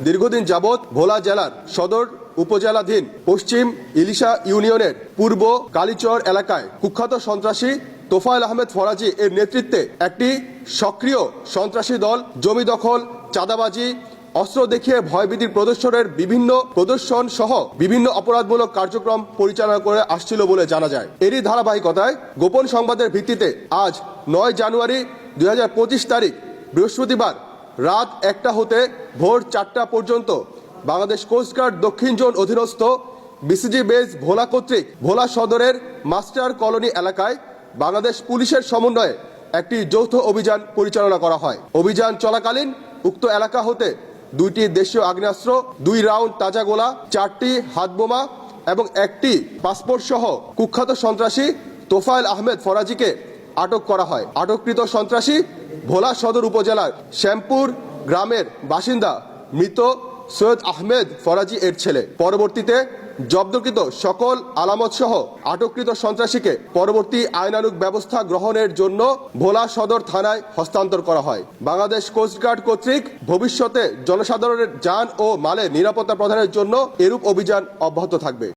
দীর্ঘদিন যাবৎ ভোলা জেলার সদর উপজেলাধীন পশ্চিম ইলিশা ইউনিয়নের পূর্ব কালীচর এলাকায় কুখ্যাত সন্ত্রাসী তোফায়েল আহমেদ ফরাজি এর নেতৃত্বে একটি সক্রিয় সন্ত্রাসী দল জমি দখল, চাঁদাবাজি, অস্ত্র দেখিয়ে ভয়ভীতির প্রদর্শন সহ বিভিন্ন অপরাধমূলক কার্যক্রম পরিচালনা করে আসছিল বলে জানা যায়। এরই ধারাবাহিকতায় গোপন সংবাদের ভিত্তিতে আজ 9 জানুয়ারি 2025 তারিখ বৃহস্পতিবার রাত 1টা হতে ভোর 4টা পর্যন্ত বাংলাদেশ কোস্টগার্ড দক্ষিণ জোন অধীনস্থ বিসিজি বেস ভোলা কর্তৃক ভোলা সদরের মাস্টার কলোনি এলাকায় বাংলাদেশ পুলিশের সমন্বয়ে একটি যৌথ অভিযান পরিচালনা করা হয়। অভিযান চলাকালীন উক্ত এলাকা হতে 2টি দেশীয় আগ্নেয়াস্ত্র, 2 রাউন্ড তাজা গোলা, 4টি হাতবোমা এবং 1টি পাসপোর্ট সহ কুখ্যাত সন্ত্রাসী তোফায়েল আহমেদ ফরাজিকে আটক করা হয়। আটককৃত সন্ত্রাসী ভোলা সদর উপজেলার শ্যামপুর গ্রামের বাসিন্দা মৃত সৈয়দ আহমেদ ফরাজি এর ছেলে। পরবর্তীতে জব্দকৃত সকল আলামত সহ আটককৃত সন্ত্রাসীকে পরবর্তী আইনানুগ ব্যবস্থা গ্রহণের জন্য ভোলা সদর থানায় হস্তান্তর করা হয়। বাংলাদেশ কোস্টগার্ড কর্তৃক ভবিষ্যতে জনসাধারণের যান ও মালের নিরাপত্তা প্রদানের জন্য এরূপ অভিযান অব্যাহত থাকবে।